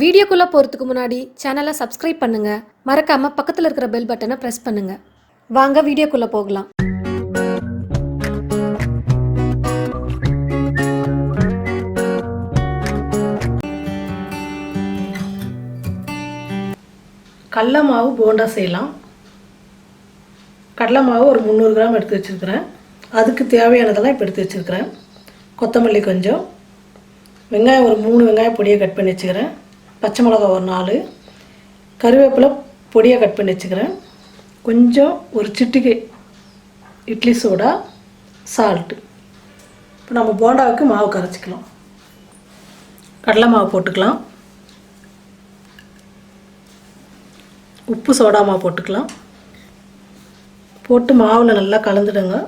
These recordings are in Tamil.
வீடியோக்குள்ள போறதுக்கு முன்னாடி சேனலை சப்ஸ்கிரைப் பண்ணுங்க. மறக்காம பக்கத்துல இருக்கிற பெல் பட்டனை பிரஸ் பண்ணுங்க. வாங்க வீடியோக்குள்ள போகலாம். கடலை மாவு போண்டா செய்யலாம். கடலை மாவு ஒரு 300 கிராம் எடுத்து வச்சுருக்கிறேன். அதுக்கு தேவையானதெல்லாம் இப்போ எடுத்து வச்சுருக்கிறேன். கொத்தமல்லி கொஞ்சம், வெங்காயம் ஒரு 3 வெங்காயம் பொடியை கட் பண்ணி வச்சுக்கிறேன். பச்சை மிளகாய் ஒரு 4, கருவேப்பிலை பொடியை கட் பண்ணி வச்சுக்கிறேன். கொஞ்சம் ஒரு சிட்டிகை இட்லி சோடா, சால்ட்டு. இப்போ நம்ம போண்டாவுக்கு மாவு கரைச்சிக்கலாம். கடலை மாவு போட்டுக்கலாம். உப்பு சோடா மாவு போட்டுக்கலாம். போட்டு மாவில் நல்லா கலந்துடுங்க.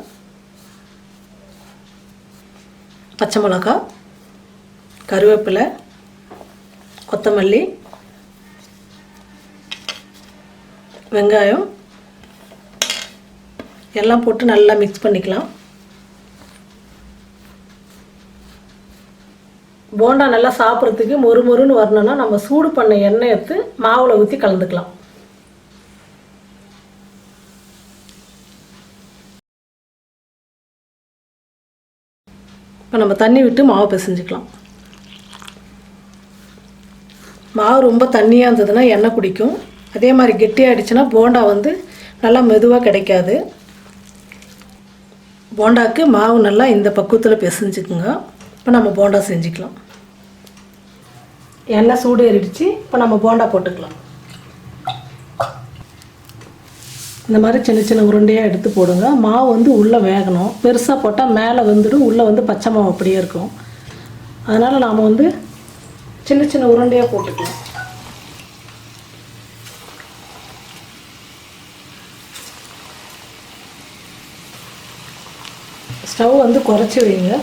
பச்சை மிளகாய், கருவேப்பிலை, கொத்தமல்லி, வெங்காயம் எல்லாம் போட்டு நல்லா மிக்ஸ் பண்ணிக்கலாம். போண்டா நல்லா சாப்பிட்றதுக்கு மொறுமொறுன்னு வரணும்னா நம்ம சூடு பண்ண எண்ணெய் எடுத்து மாவில் ஊற்றி கலந்துக்கலாம். இப்போ நம்ம தண்ணி விட்டு மாவு பிசைஞ்சிக்கலாம். மாவு ரொம்ப தண்ணியாக இருந்ததுன்னா எண்ணெய் குடிக்கும். அதே மாதிரி கெட்டியாகிடுச்சுன்னா போண்டா நல்லா மெதுவாக கிடைக்காது. போண்டாவுக்கு மாவு நல்லா இந்த பக்குவத்தில் பிசைஞ்சுக்குங்க. இப்போ நம்ம போண்டா செஞ்சுக்கலாம். எண்ணெய் சூடு ஏறிடுச்சு. இப்போ நம்ம போண்டா போட்டுக்கலாம். இந்த மாதிரி சின்ன சின்ன உருண்டையாக எடுத்து போடுங்க. மாவு உள்ளே வேகணும். பெருசாக போட்டால் மேலே வந்துடும், உள்ளே பச்சை மாவு அப்படியே இருக்கும். அதனால் நாம் சின்ன சின்ன உருண்டையாக போட்டுக்கலாம். ஸ்டவ் குறைச்சி வைங்க.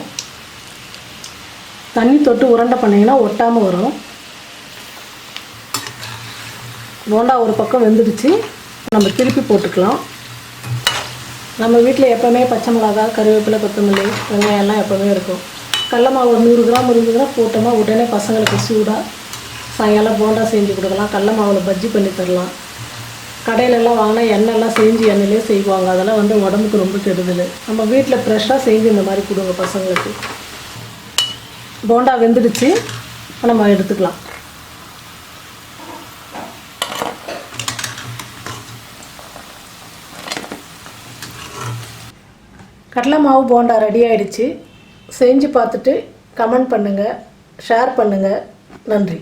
தண்ணி தொட்டு உருண்டை பண்ணிங்கன்னா ஒட்டாமல் வரும். போண்டா ஒரு பக்கம் வெந்துடுச்சு. நம்ம திருப்பி போட்டுக்கலாம். நம்ம வீட்டில் எப்போவுமே பச்சை மிளகாய், கருவேப்பிலை, கொத்தமல்லி, வெங்காயம் எல்லாம் எப்போவுமே இருக்கும். கடலை மாவு ஒரு 100 கிராம் இருந்ததுன்னா போட்டோமா உடனே பசங்களுக்கு சூடாக சாயங்காலம் போண்டா செஞ்சு கொடுக்கலாம். கடலை மாவில் பஜ்ஜி பண்ணி தரலாம். கடையிலெல்லாம் வாங்கினா எண்ணெய்லாம் செஞ்சு எண்ணெயிலே செய்வாங்க. அதெல்லாம் உடம்புக்கு ரொம்ப கெடுதல். நம்ம வீட்டில் ஃப்ரெஷ்ஷாக செஞ்சு இந்த மாதிரி கொடுங்க பசங்களுக்கு. போண்டா வெந்துடுச்சு. நம்ம எடுத்துக்கலாம். கடலை மாவு போண்டா ரெடி ஆகிடுச்சு. செஞ்சு பார்த்துட்டு கமெண்ட் பண்ணுங்கள், ஷேர் பண்ணுங்கள். நன்றி.